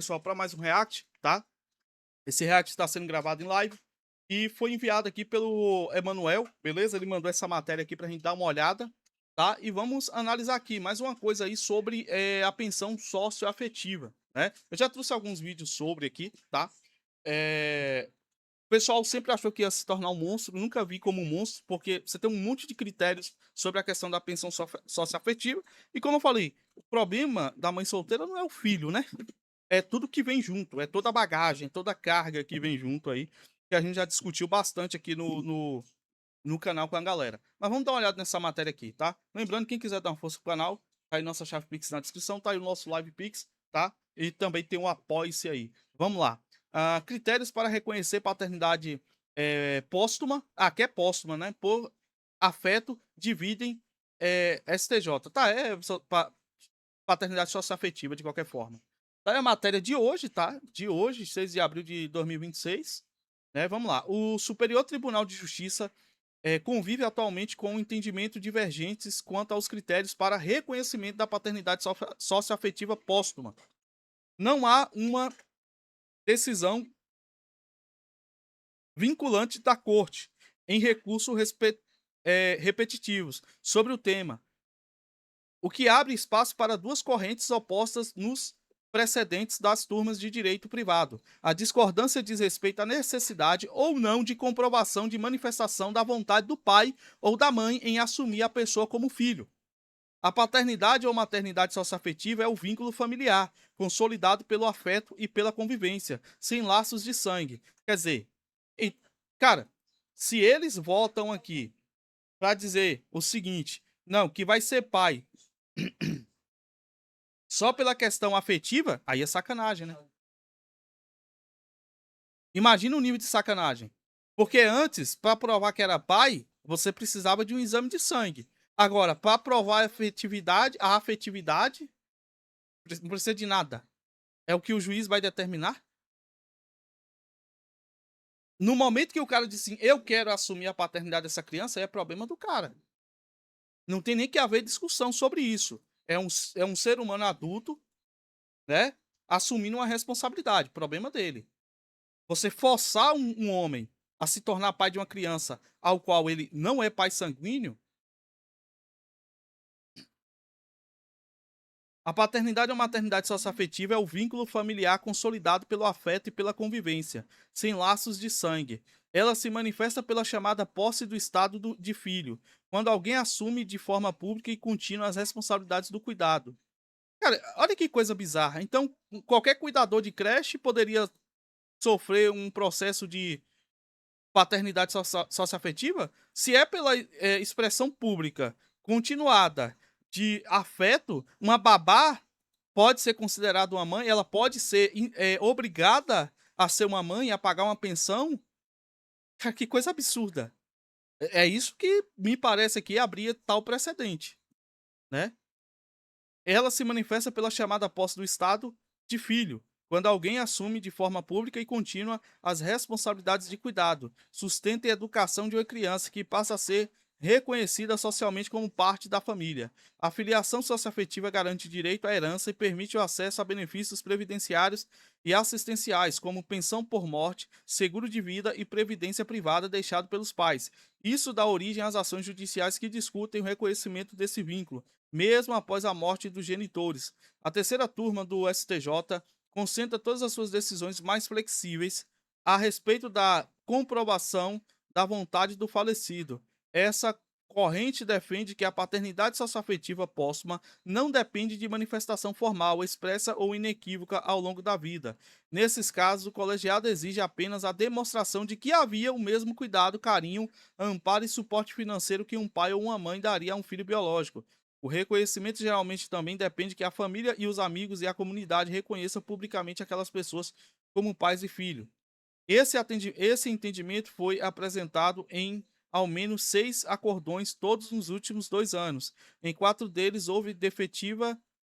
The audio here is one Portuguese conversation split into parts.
Pessoal, para mais um react, tá? Esse react está sendo gravado em live e foi enviado aqui pelo Emanuel, beleza? Ele mandou essa matéria aqui para a gente dar uma olhada, tá? E vamos analisar aqui mais uma coisa aí sobre a pensão socioafetiva, né? Eu já trouxe alguns vídeos sobre aqui, tá? O pessoal sempre achou que ia se tornar um monstro, nunca vi como um monstro, porque você tem um monte de critérios sobre a questão da pensão socioafetiva. E como eu falei, o problema da mãe solteira não é o filho, né? É tudo que vem junto, é toda a bagagem, toda a carga que vem junto aí, que a gente já discutiu bastante aqui no canal com a galera. Mas vamos dar uma olhada nessa matéria aqui, tá? Lembrando, quem quiser dar uma força pro canal, tá aí nossa chave Pix na descrição, tá aí o nosso Live Pix, tá? E também tem um apoie-se aí. Vamos lá. Critérios para reconhecer paternidade póstuma, que é póstuma, né? Por afeto, dividem STJ. Tá, paternidade socioafetiva de qualquer forma. Tá aí a matéria de hoje, tá? De hoje, 6 de abril de 2026. Né? Vamos lá. O Superior Tribunal de Justiça convive atualmente com entendimento divergentes quanto aos critérios para reconhecimento da paternidade socioafetiva póstuma. Não há uma decisão vinculante da Corte em recursos repetitivos sobre o tema, o que abre espaço para duas correntes opostas nos precedentes das turmas de direito privado. A discordância diz respeito à necessidade ou não de comprovação de manifestação da vontade do pai ou da mãe em assumir a pessoa como filho. A paternidade ou maternidade socioafetiva é o vínculo familiar, consolidado pelo afeto e pela convivência, sem laços de sangue. Quer dizer, e- cara, se eles votam aqui para dizer o seguinte, não, que vai ser pai só pela questão afetiva, aí é sacanagem, né? Imagina o nível de sacanagem. Porque antes, para provar que era pai, você precisava de um exame de sangue. Agora, para provar a afetividade, não precisa de nada. É o que o juiz vai determinar. No momento que o cara diz assim, eu quero assumir a paternidade dessa criança, é problema do cara. Não tem nem que haver discussão sobre isso. É um ser humano adulto, né? Assumindo uma responsabilidade. Problema dele. Você forçar um homem a se tornar pai de uma criança ao qual ele não é pai sanguíneo, a paternidade ou maternidade socioafetiva é o vínculo familiar consolidado pelo afeto e pela convivência, sem laços de sangue. Ela se manifesta pela chamada posse do estado de filho, quando alguém assume de forma pública e contínua as responsabilidades do cuidado. Cara, olha que coisa bizarra. Então, qualquer cuidador de creche poderia sofrer um processo de paternidade socioafetiva, se é pela expressão pública continuada de afeto, uma babá pode ser considerada uma mãe, ela pode ser obrigada a ser uma mãe, a pagar uma pensão. Cara, que coisa absurda. É isso que me parece aqui abrir tal precedente, né? Ela se manifesta pela chamada posse do Estado de filho, quando alguém assume de forma pública e contínua as responsabilidades de cuidado, sustento e educação de uma criança que passa a ser reconhecida socialmente como parte da família. A filiação socioafetiva garante direito à herança e permite o acesso a benefícios previdenciários e assistenciais, como pensão por morte, seguro de vida e previdência privada deixado pelos pais. Isso dá origem às ações judiciais que discutem o reconhecimento desse vínculo, mesmo após a morte dos genitores. A terceira turma do STJ concentra todas as suas decisões mais flexíveis a respeito da comprovação da vontade do falecido. Essa corrente defende que a paternidade socioafetiva póstuma não depende de manifestação formal, expressa ou inequívoca ao longo da vida. Nesses casos, o colegiado exige apenas a demonstração de que havia o mesmo cuidado, carinho, amparo e suporte financeiro que um pai ou uma mãe daria a um filho biológico. O reconhecimento geralmente também depende que a família e os amigos e a comunidade reconheçam publicamente aquelas pessoas como pais e filhos. Esse entendimento foi apresentado em ao menos 6 acordões todos nos últimos 2 anos. Em 4 deles houve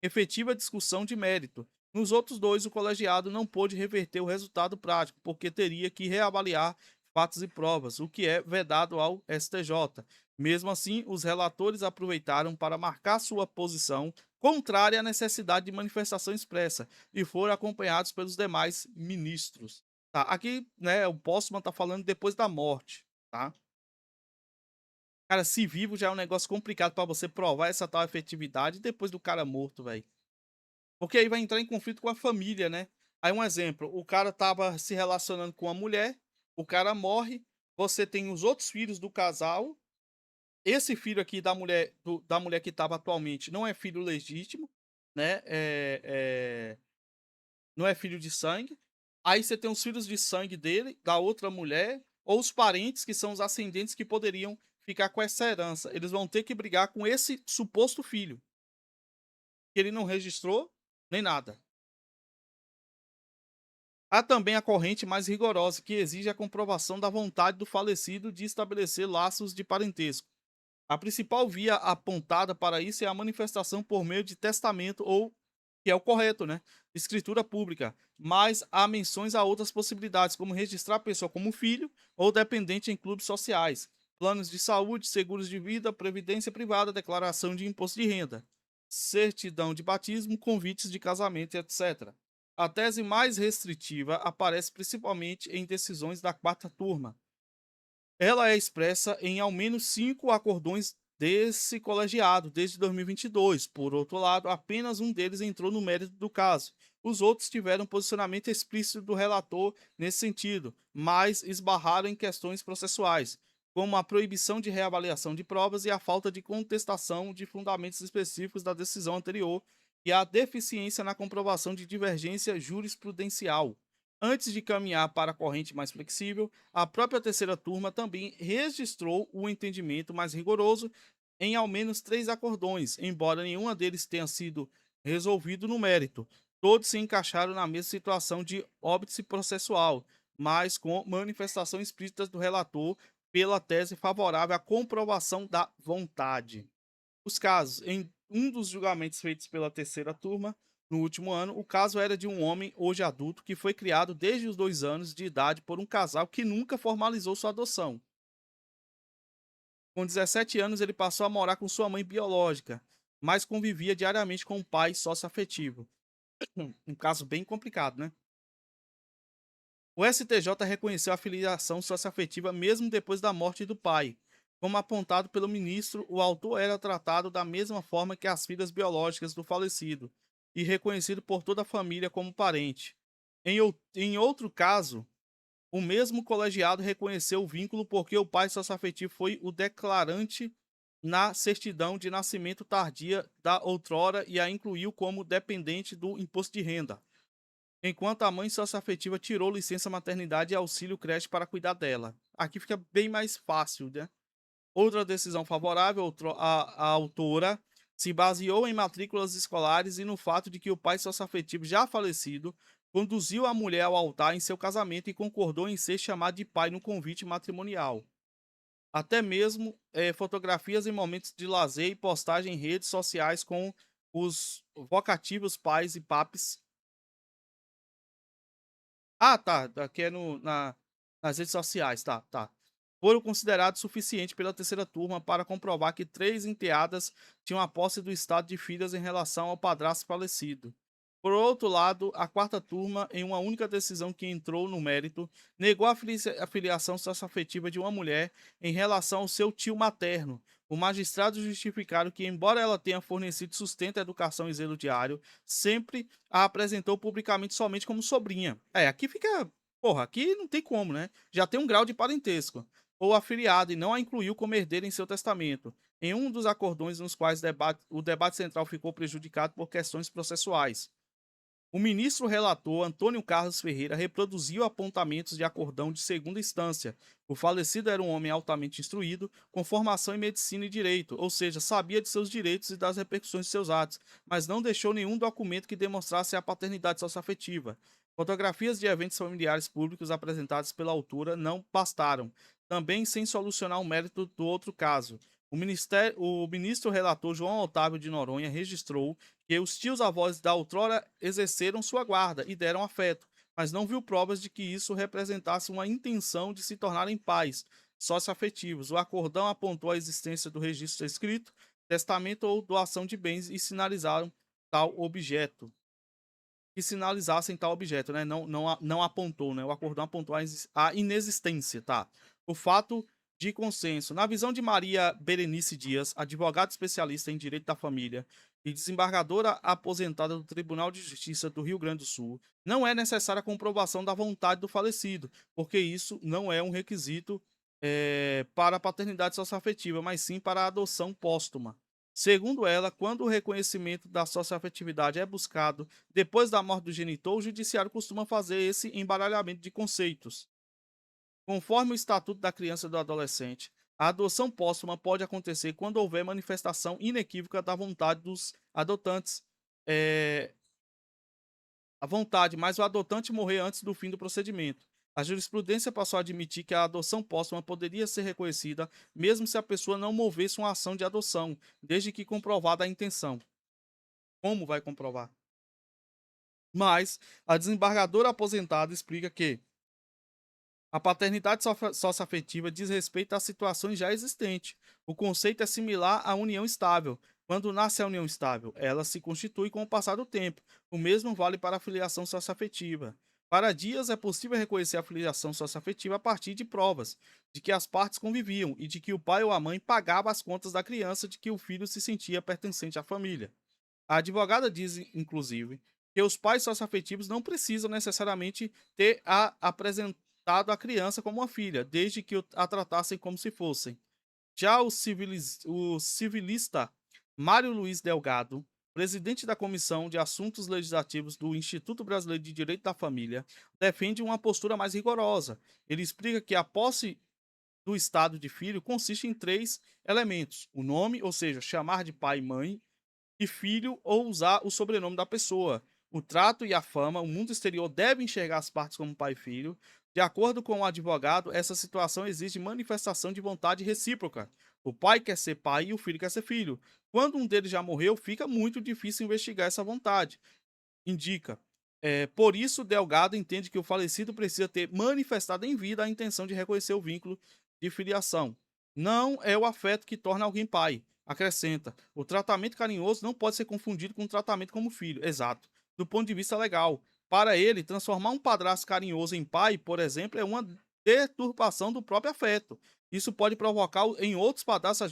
efetiva discussão de mérito. Nos outros 2, o colegiado não pôde reverter o resultado prático, porque teria que reavaliar fatos e provas, o que é vedado ao STJ. Mesmo assim, os relatores aproveitaram para marcar sua posição contrária à necessidade de manifestação expressa, e foram acompanhados pelos demais ministros. Tá? Aqui, né, o Postman tá falando depois da morte, tá? Cara, se vivo já é um negócio complicado pra você provar essa tal efetividade depois do cara morto, velho. Porque aí vai entrar em conflito com a família, né. Aí um exemplo, o cara estava se relacionando com a mulher, o cara morre, você tem os outros filhos do casal, esse filho aqui da mulher que estava atualmente não é filho legítimo, né, não é filho de sangue. Aí você tem os filhos de sangue dele, da outra mulher, ou os parentes que são os ascendentes que poderiam ficar com essa herança. Eles vão ter que brigar com esse suposto filho, que ele não registrou nem nada. Há também a corrente mais rigorosa, que exige a comprovação da vontade do falecido de estabelecer laços de parentesco. A principal via apontada para isso é a manifestação por meio de testamento ou, que é o correto, né? Escritura pública. Mas há menções a outras possibilidades, como registrar a pessoa como filho ou dependente em clubes sociais, planos de saúde, seguros de vida, previdência privada, declaração de imposto de renda, certidão de batismo, convites de casamento, etc. A tese mais restritiva aparece principalmente em decisões da quarta turma. Ela é expressa em ao menos 5 acordões desse colegiado desde 2022. Por outro lado, apenas um deles entrou no mérito do caso. Os outros tiveram posicionamento explícito do relator nesse sentido, mas esbarraram em questões processuais, como a proibição de reavaliação de provas e a falta de contestação de fundamentos específicos da decisão anterior e a deficiência na comprovação de divergência jurisprudencial. Antes de caminhar para a corrente mais flexível, a própria terceira turma também registrou o entendimento mais rigoroso em ao menos 3 acordões, embora nenhuma deles tenha sido resolvido no mérito. Todos se encaixaram na mesma situação de óbice processual, mas com manifestação explícita do relator pela tese favorável à comprovação da vontade. Os casos. Em um dos julgamentos feitos pela terceira turma, no último ano, o caso era de um homem, hoje adulto, que foi criado desde os 2 anos de idade por um casal que nunca formalizou sua adoção. Com 17 anos, ele passou a morar com sua mãe biológica, mas convivia diariamente com um pai socioafetivo. Um caso bem complicado, né? O STJ reconheceu a filiação socioafetiva mesmo depois da morte do pai. Como apontado pelo ministro, o autor era tratado da mesma forma que as filhas biológicas do falecido e reconhecido por toda a família como parente. Em outro caso, o mesmo colegiado reconheceu o vínculo porque o pai socioafetivo foi o declarante na certidão de nascimento tardia da outrora e a incluiu como dependente do imposto de renda, enquanto a mãe socioafetiva tirou licença maternidade e auxílio creche para cuidar dela. Aqui fica bem mais fácil, né? Outra decisão favorável à autora se baseou em matrículas escolares e no fato de que o pai socioafetivo já falecido conduziu a mulher ao altar em seu casamento e concordou em ser chamado de pai no convite matrimonial. Até mesmo fotografias em momentos de lazer e postagem em redes sociais com os vocativos pais e papes. Ah, tá. Aqui é nas redes sociais, tá, tá. Foram considerados suficiente pela terceira turma para comprovar que 3 enteadas tinham a posse do estado de filhas em relação ao padrasto falecido. Por outro lado, a quarta turma, em uma única decisão que entrou no mérito, negou a filiação socioafetiva de uma mulher em relação ao seu tio materno. O magistrado justificaram que, embora ela tenha fornecido sustento, educação e zelo diário, sempre a apresentou publicamente somente como sobrinha. Aqui fica. Porra, aqui não tem como, né? Já tem um grau de parentesco. Ou afiliado e não a incluiu como herdeira em seu testamento. Em um dos acordões nos quais o debate central ficou prejudicado por questões processuais. O ministro relator Antônio Carlos Ferreira reproduziu apontamentos de acordão de segunda instância. O falecido era um homem altamente instruído, com formação em medicina e direito, ou seja, sabia de seus direitos e das repercussões de seus atos, mas não deixou nenhum documento que demonstrasse a paternidade socioafetiva. Fotografias de eventos familiares públicos apresentadas pela autora não bastaram, também sem solucionar o mérito do outro caso. O ministro relator João Otávio de Noronha registrou que os tios-avós da outrora exerceram sua guarda e deram afeto, mas não viu provas de que isso representasse uma intenção de se tornarem pais socioafetivos. O acordão apontou a existência do registro escrito testamento ou doação de bens e sinalizaram tal objeto. Que sinalizassem tal objeto, né? Não apontou, né? O acordão apontou a inexistência, tá? O fato de consenso. Na visão de Maria Berenice Dias, advogada especialista em direito da família e desembargadora aposentada do Tribunal de Justiça do Rio Grande do Sul, não é necessária a comprovação da vontade do falecido, porque isso não é um requisito para a paternidade socioafetiva, mas sim para a adoção póstuma. Segundo ela, quando o reconhecimento da socioafetividade é buscado depois da morte do genitor, o judiciário costuma fazer esse embaralhamento de conceitos. Conforme o Estatuto da Criança e do Adolescente, a adoção póstuma pode acontecer quando houver manifestação inequívoca da vontade dos adotantes. É, a vontade, mas o adotante morrer antes do fim do procedimento. A jurisprudência passou a admitir que a adoção póstuma poderia ser reconhecida mesmo se a pessoa não movesse uma ação de adoção, desde que comprovada a intenção. Como vai comprovar? Mas a desembargadora aposentada explica que a paternidade socioafetiva diz respeito a situações já existentes. O conceito é similar à união estável. Quando nasce a união estável, ela se constitui com o passar do tempo. O mesmo vale para a filiação socioafetiva. Para Dias, é possível reconhecer a filiação socioafetiva a partir de provas de que as partes conviviam e de que o pai ou a mãe pagava as contas da criança de que o filho se sentia pertencente à família. A advogada diz, inclusive, que os pais socioafetivos não precisam necessariamente ter apresentado a criança como uma filha, desde que a tratassem como se fossem. Já o civilista Mário Luiz Delgado, presidente da Comissão de Assuntos Legislativos do Instituto Brasileiro de Direito da Família, defende uma postura mais rigorosa. Ele explica que a posse do estado de filho consiste em três elementos: o nome, ou seja, chamar de pai e mãe, e filho ou usar o sobrenome da pessoa. O trato e a fama, o mundo exterior deve enxergar as partes como pai e filho. De acordo com o advogado, essa situação exige manifestação de vontade recíproca. O pai quer ser pai e o filho quer ser filho. Quando um deles já morreu, fica muito difícil investigar essa vontade. Indica. Por isso, Delgado entende que o falecido precisa ter manifestado em vida a intenção de reconhecer o vínculo de filiação. Não é o afeto que torna alguém pai. Acrescenta: o tratamento carinhoso não pode ser confundido com o tratamento como filho. Exato. Do ponto de vista legal. Para ele, transformar um padrasto carinhoso em pai, por exemplo, é uma deturpação do próprio afeto. Isso pode provocar em outros padrastos a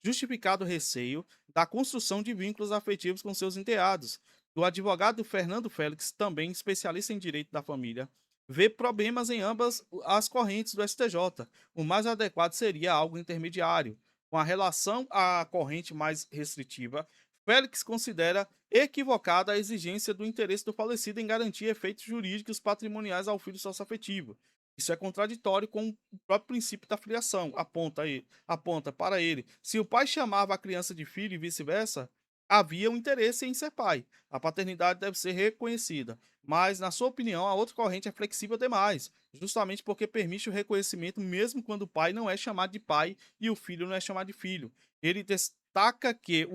justificado receio da construção de vínculos afetivos com seus enteados. Do advogado Fernando Félix, também especialista em direito da família, vê problemas em ambas as correntes do STJ. O mais adequado seria algo intermediário. Com a relação à corrente mais restritiva, Félix considera equivocada a exigência do interesse do falecido em garantir efeitos jurídicos patrimoniais ao filho socioafetivo. Isso é contraditório com o próprio princípio da filiação. Aponta para ele. Se o pai chamava a criança de filho e vice-versa, havia um interesse em ser pai. A paternidade deve ser reconhecida. Mas, na sua opinião, a outra corrente é flexível demais, justamente porque permite o reconhecimento mesmo quando o pai não é chamado de pai e o filho não é chamado de filho. Ele destaca que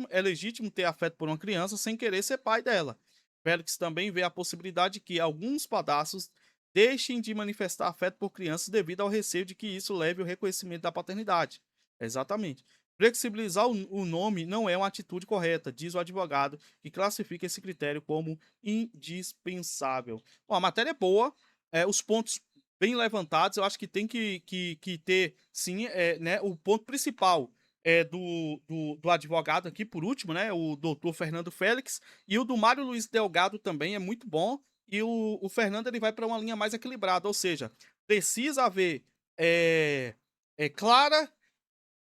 é legítimo ter afeto por uma criança sem querer ser pai dela. Félix também vê a possibilidade de que alguns pedaços deixem de manifestar afeto por crianças devido ao receio de que isso leve ao reconhecimento da paternidade. Exatamente. Flexibilizar o nome não é uma atitude correta, diz o advogado, que classifica esse critério como indispensável. Bom, a matéria é boa, os pontos bem levantados, eu acho que tem que ter, sim, né, o ponto principal do advogado aqui, por último, né, o doutor Fernando Félix, e o do Mário Luiz Delgado também é muito bom, e o Fernando ele vai para uma linha mais equilibrada, ou seja, precisa haver clara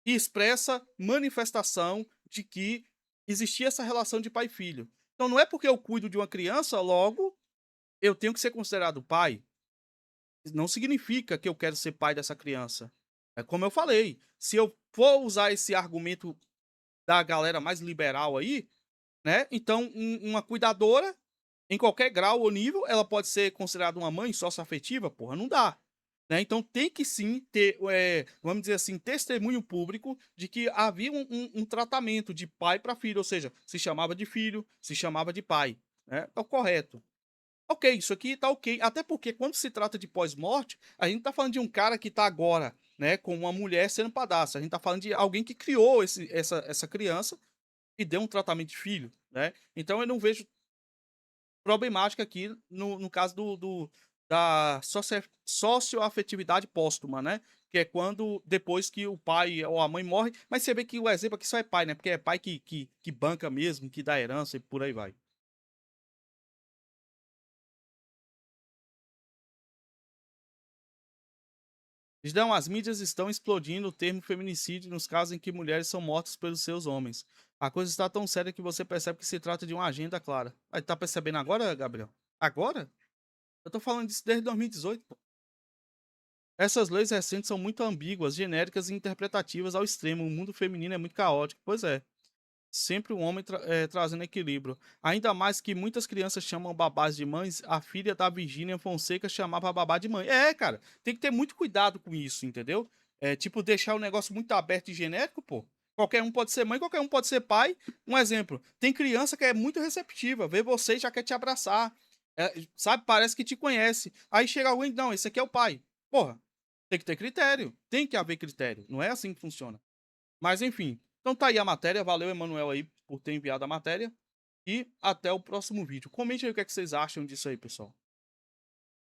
e expressa manifestação de que existia essa relação de pai e filho. Então não é porque eu cuido de uma criança, logo eu tenho que ser considerado pai. Não significa que eu quero ser pai dessa criança. É como eu falei, se eu for usar esse argumento da galera mais liberal aí, né? Então uma cuidadora em qualquer grau ou nível, ela pode ser considerada uma mãe socioafetiva? Porra, não dá. Né? Então tem que sim ter, vamos dizer assim, testemunho público de que havia um tratamento de pai para filho, ou seja, se chamava de filho, se chamava de pai. Né? É o correto. Ok, isso aqui tá ok. Até porque quando se trata de pós-morte, a gente tá falando de um cara que tá agora né, com uma mulher sendo padrasta. A gente tá falando de alguém que criou essa criança e deu um tratamento de filho, né. Então eu não vejo problemática aqui no caso da socioafetividade póstuma, né, que é quando depois que o pai ou a mãe morre, mas você vê que o exemplo aqui só é pai, né, porque é pai que banca mesmo, que dá herança e por aí vai. Então, as mídias estão explodindo o termo feminicídio nos casos em que mulheres são mortas pelos seus homens. A coisa está tão séria que você percebe que se trata de uma agenda clara. Aí, tá percebendo agora, Gabriel? Agora? Eu tô falando disso desde 2018, pô. Essas leis recentes são muito ambíguas, genéricas e interpretativas ao extremo. O mundo feminino é muito caótico. Pois é. Sempre um homem trazendo equilíbrio. Ainda mais que muitas crianças chamam babás de mães, a filha da Virgínia Fonseca chamava a babá de mãe. É, cara, tem que ter muito cuidado com isso, entendeu? É tipo deixar o negócio muito aberto e genérico, pô. Qualquer um pode ser mãe, qualquer um pode ser pai. Um exemplo, tem criança que é muito receptiva, vê você e já quer te abraçar. Sabe, parece que te conhece. Aí chega alguém, não, esse aqui é o pai. Porra, tem que ter critério, tem que haver critério. Não é assim que funciona. Mas enfim, então tá aí a matéria. Valeu, Emanuel, aí, por ter enviado a matéria. E até o próximo vídeo. Comente aí o que é que vocês acham disso aí, pessoal.